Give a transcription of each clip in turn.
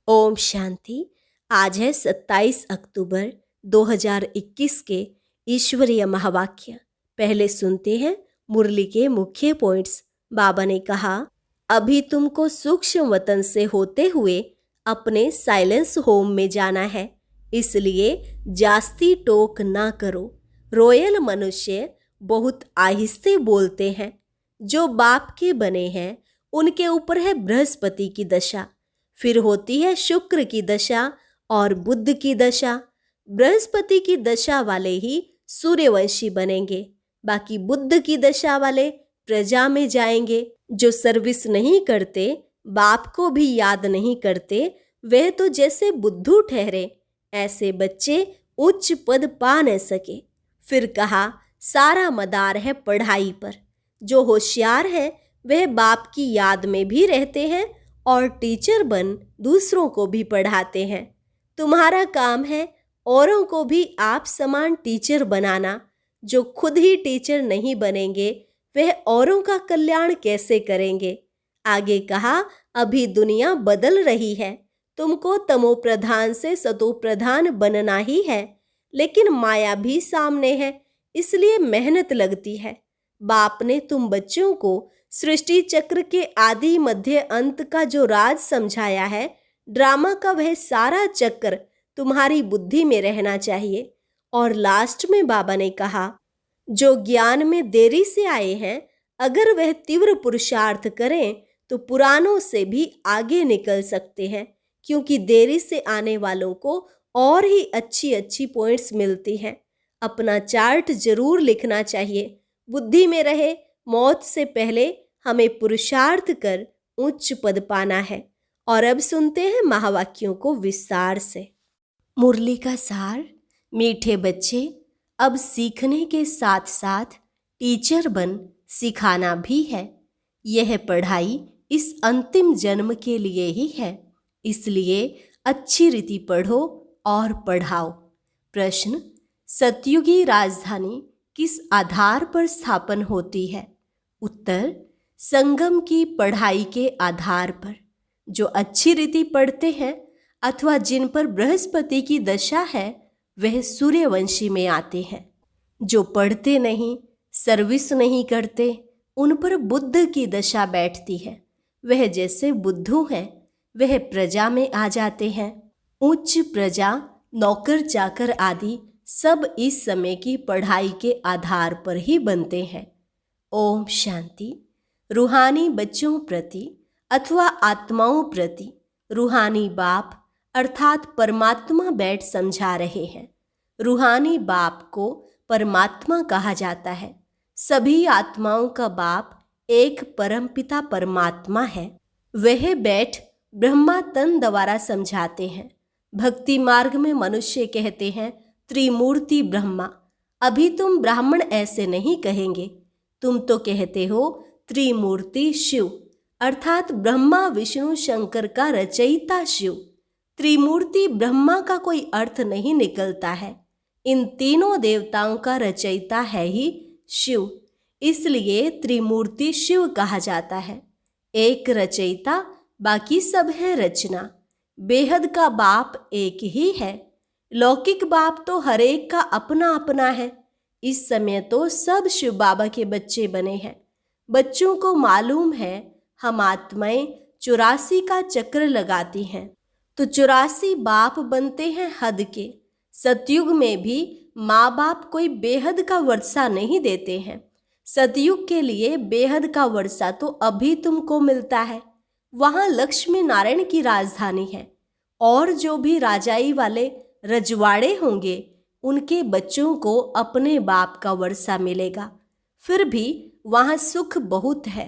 ओम शांति। आज है 27 अक्टूबर 2021 के ईश्वरीय महावाक्य। पहले सुनते हैं मुरली के मुख्य पॉइंट्स। बाबा ने कहा, अभी तुमको सूक्ष्म वतन से होते हुए अपने साइलेंस होम में जाना है, इसलिए जास्ती टोक ना करो। रॉयल मनुष्य बहुत आहिस्ते बोलते हैं। जो बाप के बने हैं उनके ऊपर है बृहस्पति की दशा, फिर होती है शुक्र की दशा और बुध की दशा। बृहस्पति की दशा वाले ही सूर्यवंशी बनेंगे, बाकी बुध की दशा वाले प्रजा में जाएंगे। जो सर्विस नहीं करते, बाप को भी याद नहीं करते, वह तो जैसे बुद्धू ठहरे। ऐसे बच्चे उच्च पद पा न सके। फिर कहा, सारा मदार है पढ़ाई पर। जो होशियार है वह बाप की याद में भी रहते हैं और टीचर बन दूसरों को भी पढ़ाते हैं। तुम्हारा काम है औरों को भी आप समान टीचर बनाना। जो खुद ही टीचर नहीं बनेंगे वह औरों का कल्याण कैसे करेंगे। आगे कहा, अभी दुनिया बदल रही है, तुमको तमो प्रधान से सतो प्रधान बनना ही है, लेकिन माया भी सामने है, इसलिए मेहनत लगती है। बाप ने तुम बच्चों को सृष्टि चक्र के आदि मध्य अंत का जो राज समझाया है, ड्रामा का वह सारा चक्र तुम्हारी बुद्धि में रहना चाहिए। और लास्ट में बाबा ने कहा, जो ज्ञान में देरी से आए हैं, अगर वह तीव्र पुरुषार्थ करें तो पुरानों से भी आगे निकल सकते हैं, क्योंकि देरी से आने वालों को और ही अच्छी अच्छी पॉइंट्स मिलती हैं। अपना चार्ट जरूर लिखना चाहिए, बुद्धि में रहे। मौत से पहले हमें पुरुषार्थ कर उच्च पद पाना है। और अब सुनते हैं महावाक्यों को विस्तार से। मुरली का सार। मीठे बच्चे, अब सीखने के साथ साथ टीचर बन सिखाना भी है। यह पढ़ाई इस अंतिम जन्म के लिए ही है, इसलिए अच्छी रीति पढ़ो और पढ़ाओ। प्रश्न, सतयुगी राजधानी किस आधार पर स्थापन होती है? उत्तर, संगम की पढ़ाई के आधार पर। जो अच्छी रीति पढ़ते हैं अथवा जिन पर बृहस्पति की दशा है, वह सूर्यवंशी में आते हैं। जो पढ़ते नहीं, सर्विस नहीं करते, उन पर बुध की दशा बैठती है। वह जैसे बुद्धू हैं, वह प्रजा में आ जाते हैं। उच्च प्रजा, नौकर चाकर आदि सब इस समय की पढ़ाई के आधार पर ही बनते हैं। ओम शांति। रूहानी बच्चों प्रति अथवा आत्माओं प्रति रूहानी बाप अर्थात परमात्मा बैठ समझा रहे हैं। रूहानी बाप को परमात्मा कहा जाता है। सभी आत्माओं का बाप एक परमपिता परमात्मा है। वह बैठ ब्रह्मा तन द्वारा समझाते हैं। भक्ति मार्ग में मनुष्य कहते हैं त्रिमूर्ति ब्रह्मा। अभी तुम ब्राह्मण ऐसे नहीं कहेंगे, तुम तो कहते हो त्रिमूर्ति शिव, अर्थात ब्रह्मा विष्णु शंकर का रचयिता शिव। त्रिमूर्ति ब्रह्मा का कोई अर्थ नहीं निकलता है। इन तीनों देवताओं का रचयिता है ही शिव, इसलिए त्रिमूर्ति शिव कहा जाता है। एक रचयिता, बाकी सब है रचना। बेहद का बाप एक ही है। लौकिक बाप तो हरेक का अपना अपना है। इस समय तो सब शिव बाबा के बच्चे बने हैं। बच्चों को मालूम है हम आत्माएं 84 का चक्र लगाती हैं, तो 84 बाप बनते हैं हद के। सतयुग में भी माँ बाप कोई बेहद का वर्षा नहीं देते हैं। सतयुग के लिए बेहद का वर्षा तो अभी तुमको मिलता है। वहाँ लक्ष्मी नारायण की राजधानी है, और जो भी राजाई वाले रजवाड़े होंगे उनके बच्चों को अपने बाप का वर्षा मिलेगा। फिर भी वहाँ सुख बहुत है।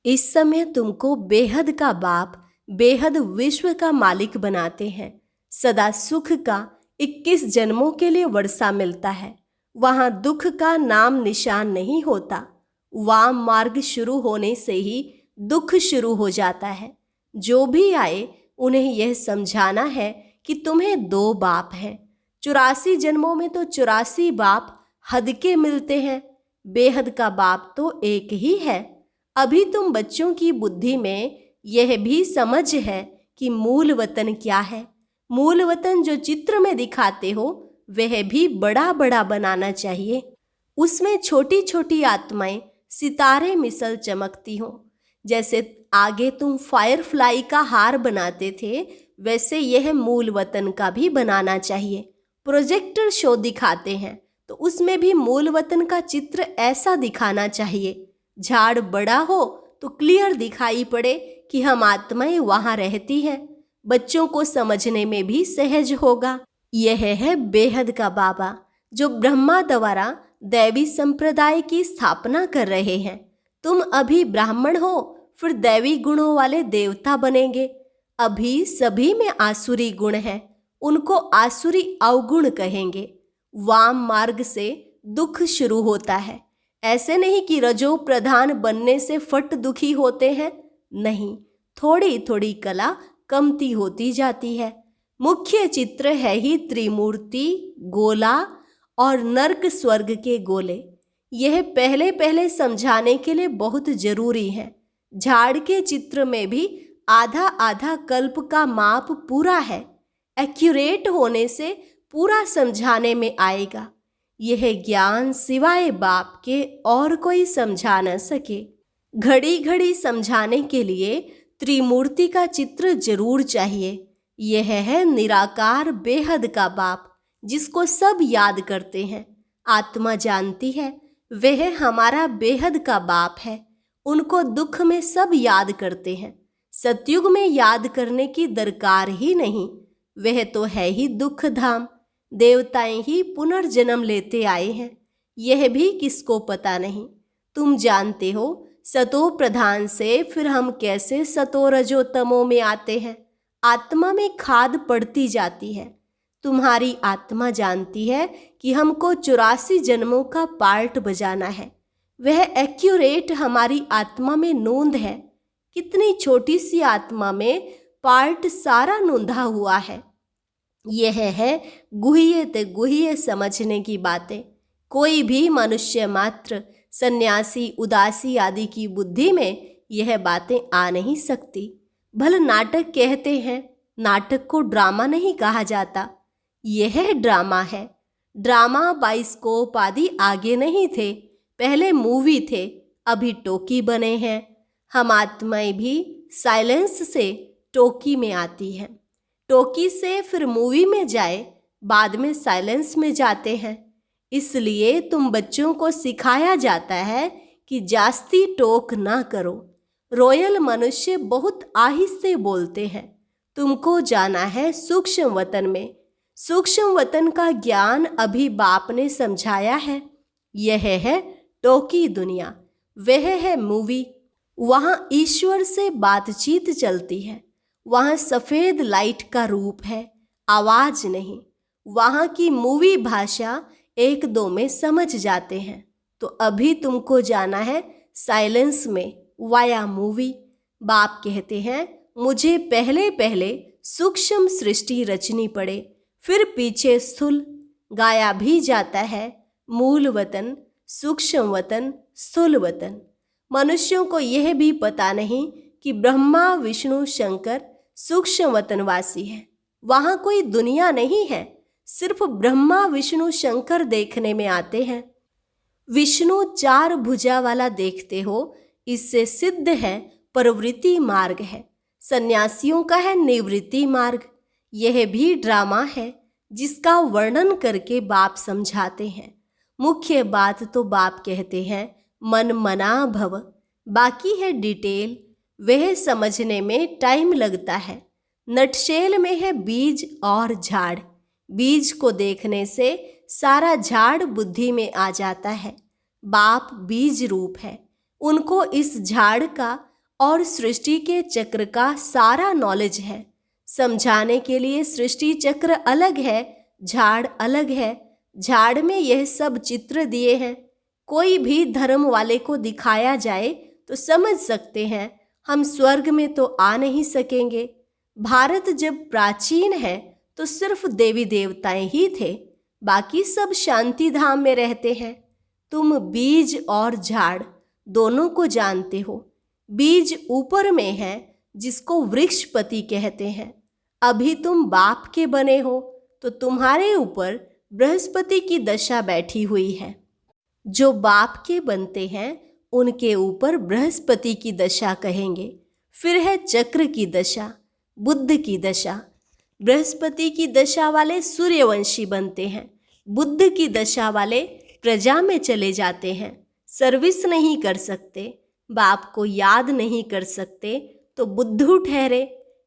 इस समय तुमको बेहद का बाप बेहद विश्व का मालिक बनाते हैं। सदा सुख का 21 जन्मों के लिए वर्षा मिलता है। वहाँ दुख का नाम निशान नहीं होता। वाम मार्ग शुरू होने से ही दुख शुरू हो जाता है। जो भी आए उन्हें यह समझाना है कि तुम्हें 2 बाप हैं। 84 जन्मों में तो 84 बाप हद के मिलते हैं। बेहद का बाप तो एक ही है। अभी तुम बच्चों की बुद्धि में यह भी समझ है कि मूल वतन क्या है। मूल वतन जो चित्र में दिखाते हो वह भी बड़ा बड़ा बनाना चाहिए। उसमें छोटी छोटी आत्माएं सितारे मिसल चमकती हो। जैसे आगे तुम फायरफ्लाई का हार बनाते थे, वैसे यह मूल वतन का भी बनाना चाहिए। प्रोजेक्टर शो दिखाते हैं तो उसमें भी मूल वतन का चित्र ऐसा दिखाना चाहिए। झाड़ बड़ा हो तो क्लियर दिखाई पड़े कि हम आत्माएं वहां रहती हैं। बच्चों को समझने में भी सहज होगा। यह है बेहद का बाबा जो ब्रह्मा द्वारा दैवी संप्रदाय की स्थापना कर रहे हैं। तुम अभी ब्राह्मण हो, फिर दैवी गुणों वाले देवता बनेंगे। अभी सभी में आसुरी गुण है, उनको आसुरी अवगुण कहेंगे। वाम मार्ग से दुख शुरू होता है। ऐसे नहीं कि रजो प्रधान बनने से फट दुखी होते हैं, नहीं, थोड़ी थोड़ी कला कमती होती जाती है। मुख्य चित्र है ही त्रिमूर्ति, गोला और नर्क स्वर्ग के गोले। यह पहले पहले समझाने के लिए बहुत जरूरी है। झाड़ के चित्र में भी आधा आधा कल्प का माप पूरा है। एक्यूरेट होने से पूरा समझाने में आएगा। यह ज्ञान सिवाय बाप के और कोई समझा न सके। घड़ी घड़ी समझाने के लिए त्रिमूर्ति का चित्र जरूर चाहिए। यह है निराकार बेहद का बाप जिसको सब याद करते हैं। आत्मा जानती है वह हमारा बेहद का बाप है। उनको दुख में सब याद करते हैं। सतयुग में याद करने की दरकार ही नहीं, वह तो है ही दुख धाम। देवताएं ही पुनर्जन्म लेते आए हैं, यह भी किसको पता नहीं। तुम जानते हो सतो प्रधान से फिर हम कैसे सतो रजो तमो में आते हैं। आत्मा में खाद पड़ती जाती है। तुम्हारी आत्मा जानती है कि हमको 84 जन्मों का पार्ट बजाना है। वह एक्यूरेट हमारी आत्मा में नोंद है। कितनी छोटी सी आत्मा में पार्ट सारा नोंधा हुआ है। यह है गुह्य ते गुह्य समझने की बातें। कोई भी मनुष्य मात्र, सन्यासी, उदासी आदि की बुद्धि में यह बातें आ नहीं सकती। भले नाटक कहते हैं, नाटक को ड्रामा नहीं कहा जाता। यह ड्रामा है। ड्रामा बाइस्कोप आदि आगे नहीं थे, पहले मूवी थे, अभी टोकी बने हैं। हम आत्माएं भी साइलेंस से टोकी में आती हैं। टोकी से फिर मूवी में जाए, बाद में साइलेंस में जाते हैं। इसलिए तुम बच्चों को सिखाया जाता है कि जास्ती टोक ना करो। रॉयल मनुष्य बहुत आहिस्ते बोलते हैं। तुमको जाना है सूक्ष्म वतन में। सूक्ष्म वतन का ज्ञान अभी बाप ने समझाया है। यह है टोकी दुनिया, वह है मूवी। वहाँ ईश्वर से बातचीत चलती है। वहाँ सफ़ेद लाइट का रूप है, आवाज़ नहीं। वहाँ की मूवी भाषा एक दो में समझ जाते हैं। तो अभी तुमको जाना है साइलेंस में वाया मूवी। बाप कहते हैं मुझे पहले पहले सूक्ष्म सृष्टि रचनी पड़े, फिर पीछे स्थूल। गाया भी जाता है मूल वतन, सूक्ष्म वतन, स्थूल वतन। मनुष्यों को यह भी पता नहीं कि ब्रह्मा विष्णु शंकर सूक्ष्म वतनवासी हैं। वहाँ कोई दुनिया नहीं है, सिर्फ ब्रह्मा विष्णु शंकर देखने में आते हैं। विष्णु 4 भुजा वाला देखते हो, इससे सिद्ध है प्रवृत्ति मार्ग है। सन्यासियों का है निवृत्ति मार्ग। यह भी ड्रामा है जिसका वर्णन करके बाप समझाते हैं। मुख्य बात तो बाप कहते हैं मन मना भव, बाकी है डिटेल, वह समझने में टाइम लगता है। नटशेल में है बीज और झाड़। बीज को देखने से सारा झाड़ बुद्धि में आ जाता है। बाप बीज रूप है, उनको इस झाड़ का और सृष्टि के चक्र का सारा नॉलेज है। समझाने के लिए सृष्टि चक्र अलग है, झाड़ अलग है। झाड़ में यह सब चित्र दिए हैं। कोई भी धर्म वाले को दिखाया जाए तो समझ सकते हैं। हम स्वर्ग में तो आ नहीं सकेंगे। भारत जब प्राचीन है तो सिर्फ देवी देवताएं ही थे, बाकी सब शांति धाम में रहते हैं। तुम बीज और झाड़ दोनों को जानते हो। बीज ऊपर में है, जिसको वृक्षपति कहते हैं। अभी तुम बाप के बने हो तो तुम्हारे ऊपर बृहस्पति की दशा बैठी हुई है। जो बाप के बनते हैं उनके ऊपर बृहस्पति की दशा कहेंगे। फिर है चक्र की दशा, बुध की दशा। बृहस्पति की दशा वाले सूर्यवंशी बनते हैं। बुध की दशा वाले प्रजा में चले जाते हैं। सर्विस नहीं कर सकते, बाप को याद नहीं कर सकते तो बुद्धू ठहरे।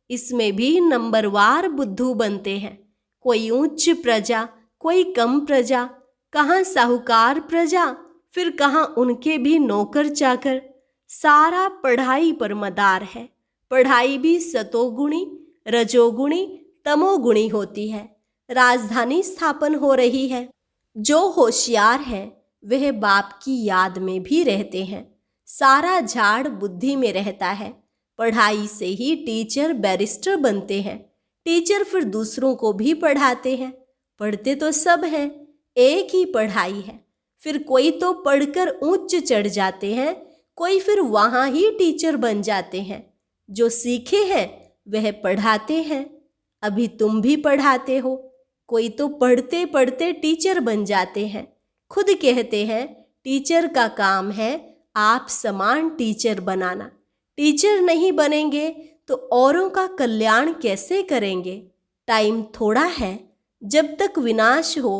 इसमें भी नंबरवार बुद्धू बनते हैं। कोई उच्च प्रजा, कोई कम प्रजा, कहाँ साहूकार प्रजा, फिर कहाँ उनके भी नौकर चाकर। सारा पढ़ाई पर मदार है। पढ़ाई भी सतोगुणी, रजोगुणी, तमोगुणी होती है। राजधानी स्थापन हो रही है। जो होशियार है वह बाप की याद में भी रहते हैं। सारा झाड़ बुद्धि में रहता है। पढ़ाई से ही टीचर बैरिस्टर बनते हैं। टीचर फिर दूसरों को भी पढ़ाते हैं। पढ़ते तो सब हैं, एक ही पढ़ाई है। फिर कोई तो पढ़कर ऊंच चढ़ जाते हैं, कोई फिर वहाँ ही टीचर बन जाते हैं। जो सीखे हैं वह पढ़ाते हैं। अभी तुम भी पढ़ाते हो। कोई तो पढ़ते पढ़ते टीचर बन जाते हैं। खुद कहते हैं टीचर का काम है आप समान टीचर बनाना। टीचर नहीं बनेंगे तो औरों का कल्याण कैसे करेंगे। टाइम थोड़ा है, जब तक विनाश हो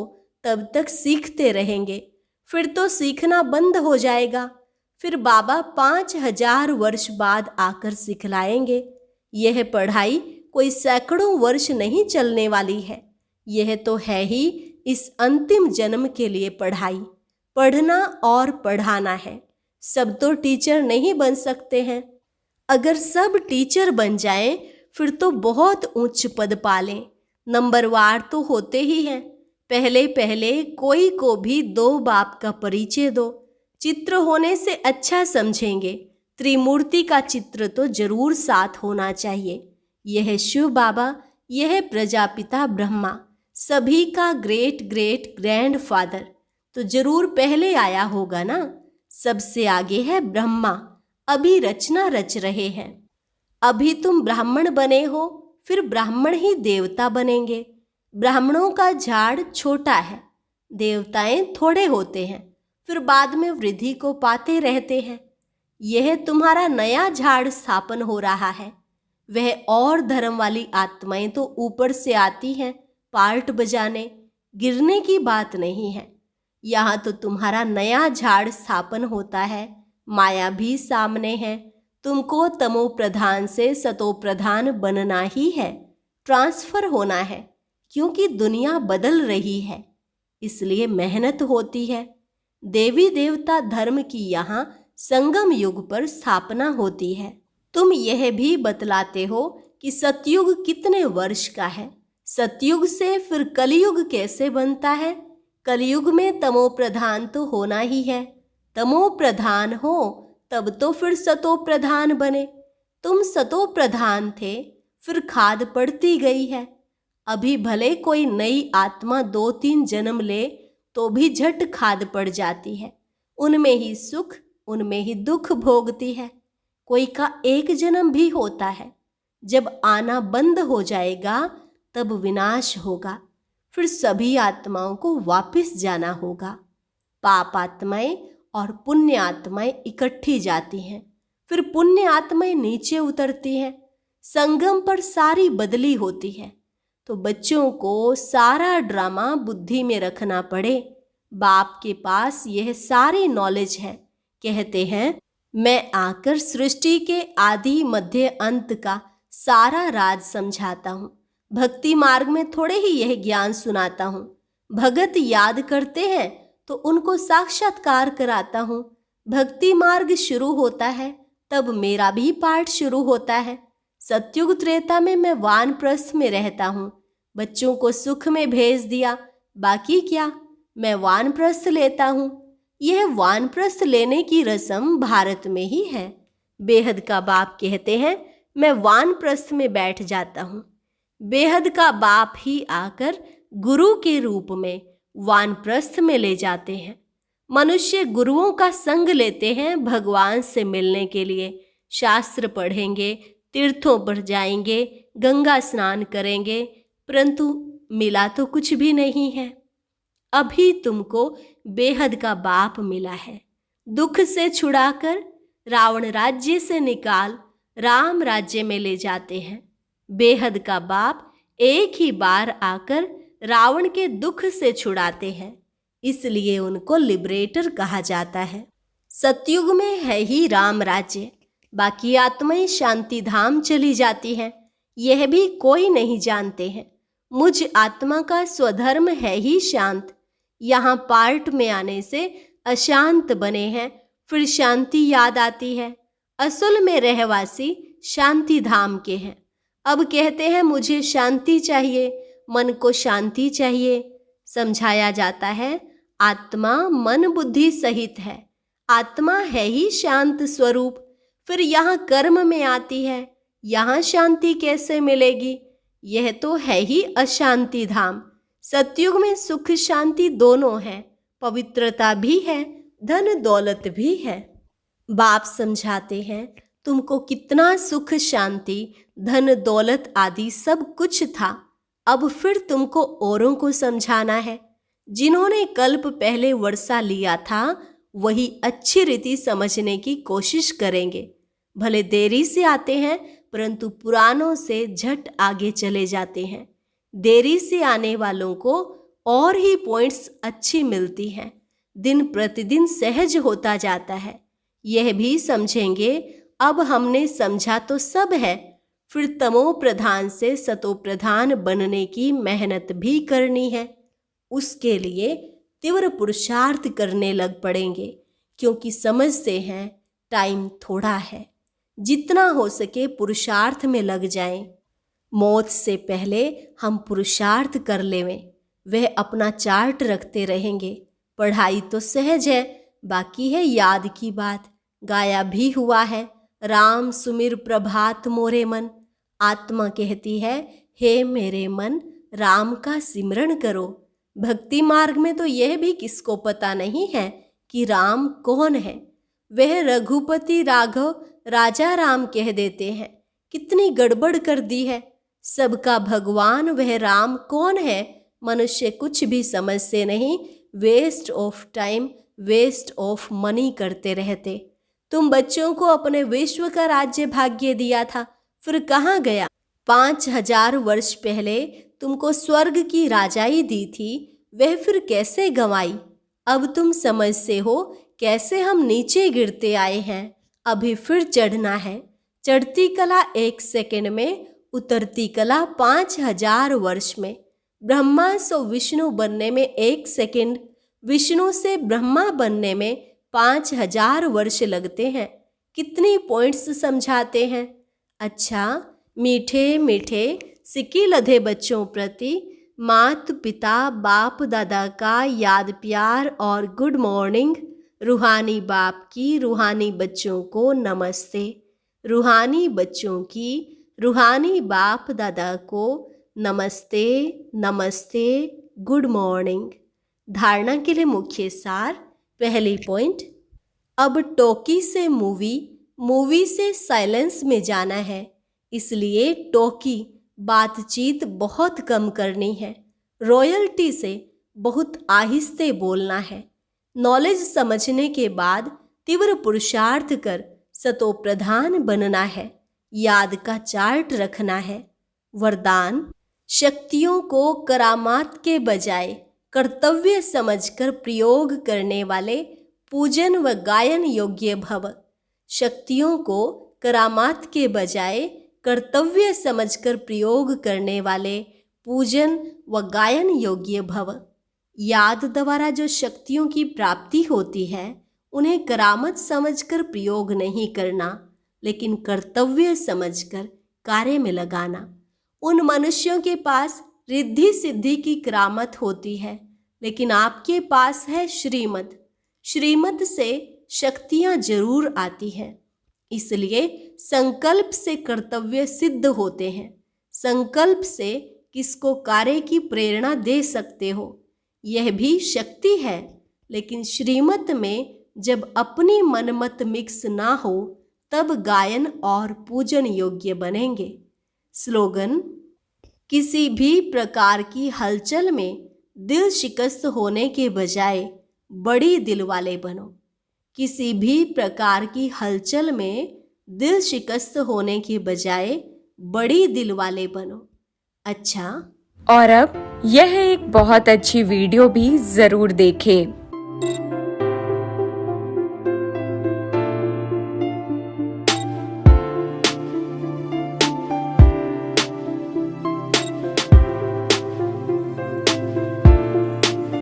तब तक सीखते रहेंगे। फिर तो सीखना बंद हो जाएगा। फिर बाबा 5000 वर्ष बाद आकर सिखलाएंगे। यह पढ़ाई कोई सैकड़ों वर्ष नहीं चलने वाली है। यह तो है ही इस अंतिम जन्म के लिए पढ़ाई। पढ़ना और पढ़ाना है। सब तो टीचर नहीं बन सकते हैं। अगर सब टीचर बन जाएं फिर तो बहुत उच्च पद पालें। नंबरवार तो होते ही हैं। पहले पहले कोई को भी 2 बाप का परिचय दो। चित्र होने से अच्छा समझेंगे। त्रिमूर्ति का चित्र तो जरूर साथ होना चाहिए। यह शिव बाबा, यह प्रजापिता ब्रह्मा, सभी का ग्रेट ग्रेट ग्रैंड फादर तो जरूर पहले आया होगा ना। सबसे आगे है ब्रह्मा, अभी रचना रच रहे हैं। अभी तुम ब्राह्मण बने हो, फिर ब्राह्मण ही देवता बनेंगे। ब्राह्मणों का झाड़ छोटा है, देवताएं थोड़े होते हैं, फिर बाद में वृद्धि को पाते रहते हैं। यह तुम्हारा नया झाड़ स्थापन हो रहा है। वह और धर्म वाली आत्माएं तो ऊपर से आती हैं पार्ट बजाने, गिरने की बात नहीं है। यहाँ तो तुम्हारा नया झाड़ स्थापन होता है। माया भी सामने है। तुमको तमो प्रधान से सतो प्रधान बनना ही है। ट्रांसफर होना है, क्योंकि दुनिया बदल रही है, इसलिए मेहनत होती है। देवी देवता धर्म की यहाँ संगम युग पर स्थापना होती है। तुम यह भी बतलाते हो कि सतयुग कितने वर्ष का है। सतयुग से फिर कलयुग कैसे बनता है। कलयुग में तमो प्रधान तो होना ही है। तमो प्रधान हो तब तो फिर सतो प्रधान बने। तुम सतो प्रधान थे, फिर खाद पड़ती गई है। अभी भले कोई नई आत्मा 2-3 जन्म ले तो भी झट खाद पड़ जाती है। उनमें ही सुख, उनमें ही दुख भोगती है। कोई का 1 जन्म भी होता है। जब आना बंद हो जाएगा तब विनाश होगा। फिर सभी आत्माओं को वापस जाना होगा। पाप आत्माएं और पुण्य आत्माएं इकट्ठी जाती हैं। फिर पुण्य आत्माएं नीचे उतरती हैं। संगम पर सारी बदली होती है। तो बच्चों को सारा ड्रामा बुद्धि में रखना पड़े। बाप के पास यह सारी नॉलेज है। कहते हैं मैं आकर सृष्टि के आदि मध्य अंत का सारा राज समझाता हूँ। भक्ति मार्ग में थोड़े ही यह ज्ञान सुनाता हूँ। भगत याद करते हैं तो उनको साक्षात्कार कराता हूँ। भक्ति मार्ग शुरू होता है तब मेरा भी पाठ शुरू होता है। सतयुग त्रेता में मैं वानप्रस्थ में रहता हूँ। बच्चों को सुख में भेज दिया, बाकी क्या, मैं वानप्रस्थ लेता हूँ। यह वानप्रस्थ लेने की रस्म भारत में ही है। बेहद का बाप कहते हैं मैं वानप्रस्थ में बैठ जाता हूँ। बेहद का बाप ही आकर गुरु के रूप में वानप्रस्थ में ले जाते हैं। मनुष्य गुरुओं का संग लेते हैं भगवान से मिलने के लिए। शास्त्र पढ़ेंगे, तीर्थों पर जाएंगे, गंगा स्नान करेंगे, परंतु मिला तो कुछ भी नहीं है। अभी तुमको बेहद का बाप मिला है। दुख से छुड़ाकर रावण राज्य से निकाल राम राज्य में ले जाते हैं। बेहद का बाप एक ही बार आकर रावण के दुख से छुड़ाते हैं, इसलिए उनको लिबरेटर कहा जाता है। सतयुग में है ही राम राज्य, बाकी आत्माएं शांति धाम चली जाती हैं, यह भी कोई नहीं जानते हैं। मुझ आत्मा का स्वधर्म है ही शांत। यहाँ पार्ट में आने से अशांत बने हैं, फिर शांति याद आती है। असल में रहवासी शांति धाम के हैं। अब कहते हैं मुझे शांति चाहिए, मन को शांति चाहिए। समझाया जाता है आत्मा मन बुद्धि सहित है, आत्मा है ही शांत स्वरूप। फिर यहाँ कर्म में आती है, यहाँ शांति कैसे मिलेगी? यह तो है ही अशांति धाम। सतयुग में सुख शांति दोनों है, पवित्रता भी है, धन दौलत भी है। बाप समझाते हैं तुमको कितना सुख शांति धन दौलत आदि सब कुछ था, अब फिर तुमको औरों को समझाना है। जिन्होंने कल्प पहले वर्षा लिया था वही अच्छी रीति समझने की कोशिश करेंगे। भले देरी से आते हैं परंतु पुरानों से झट आगे चले जाते हैं। देरी से आने वालों को और ही पॉइंट्स अच्छी मिलती हैं, दिन प्रतिदिन सहज होता जाता है। यह भी समझेंगे अब हमने समझा तो सब है, फिर तमो प्रधान से सतो प्रधान बनने की मेहनत भी करनी है। उसके लिए तीव्र पुरुषार्थ करने लग पड़ेंगे, क्योंकि समझते हैं टाइम थोड़ा है। जितना हो सके पुरुषार्थ में लग जाएं। मौत से पहले हम पुरुषार्थ कर लेवें। वह अपना चार्ट रखते रहेंगे। पढ़ाई तो सहज है, बाकी है याद की बात। गाया भी हुआ है, राम सुमिर प्रभात मोरे मन। आत्मा कहती है हे मेरे मन, राम का सिमरण करो। भक्ति मार्ग में तो यह भी किसको पता नहीं है कि राम कौन है। वह रघुपति राघव राजा राम कह देते हैं। कितनी गड़बड़ कर दी है। सबका भगवान वह राम कौन है, मनुष्य कुछ भी समझते नहीं। Waste of time, waste of money करते रहते। तुम बच्चों को अपने विश्व का राज्य भाग्य दिया था, फिर कहाँ गया? 5000 वर्ष पहले तुमको स्वर्ग की राजाई दी थी, वह फिर कैसे गंवाई? अब तुम समझते हो कैसे हम नीचे गिरते आए हैं। अभी फिर चढ़ना है। चढ़ती कला 1 सेकंड में, उतरती कला 5000 वर्ष में। ब्रह्मा से विष्णु बनने में 1 सेकंड, विष्णु से ब्रह्मा बनने में 5000 वर्ष लगते हैं। कितनी पॉइंट्स समझाते हैं। अच्छा, मीठे मीठे सिक्की लधे बच्चों प्रति मात पिता बाप दादा का याद प्यार और गुड मॉर्निंग। रूहानी बाप की रूहानी बच्चों को नमस्ते। रूहानी बच्चों की रूहानी बाप दादा को नमस्ते नमस्ते, गुड मॉर्निंग। धारणा के लिए मुख्य सार। पहली पॉइंट, अब टॉकी से मूवी, मूवी से साइलेंस में जाना है, इसलिए टॉकी बातचीत बहुत कम करनी है। रॉयल्टी से बहुत आहिस्ते बोलना है। नॉलेज समझने के बाद तीव्र पुरुषार्थ कर सतो प्रधान बनना है। याद का चार्ट रखना है। वरदान, शक्तियों को करामात के बजाय कर्तव्य समझकर प्रयोग करने वाले पूजन व गायन योग्य भव। शक्तियों को करामात के बजाय कर्तव्य समझकर प्रयोग करने वाले पूजन व गायन योग्य भव। याद द्वारा जो शक्तियों की प्राप्ति होती है उन्हें करामत समझकर प्रयोग नहीं करना, लेकिन कर्तव्य समझकर कार्य में लगाना। उन मनुष्यों के पास रिद्धि सिद्धि की करामत होती है, लेकिन आपके पास है श्रीमत। श्रीमत से शक्तियां जरूर आती हैं, इसलिए संकल्प से कर्तव्य सिद्ध होते हैं। संकल्प से किसको कार्य की प्रेरणा दे सकते हो, यह भी शक्ति है। लेकिन श्रीमत में जब अपनी मनमत मिक्स ना हो तब गायन और पूजन योग्य बनेंगे। स्लोगन: किसी भी प्रकार की हलचल में दिल शिकस्त होने के बजाय बड़ी दिल वाले बनो। किसी भी प्रकार की हलचल में दिल शिकस्त होने के बजाय बड़ी दिल वाले बनो। अच्छा, और अब यह एक बहुत अच्छी वीडियो भी जरूर देखें।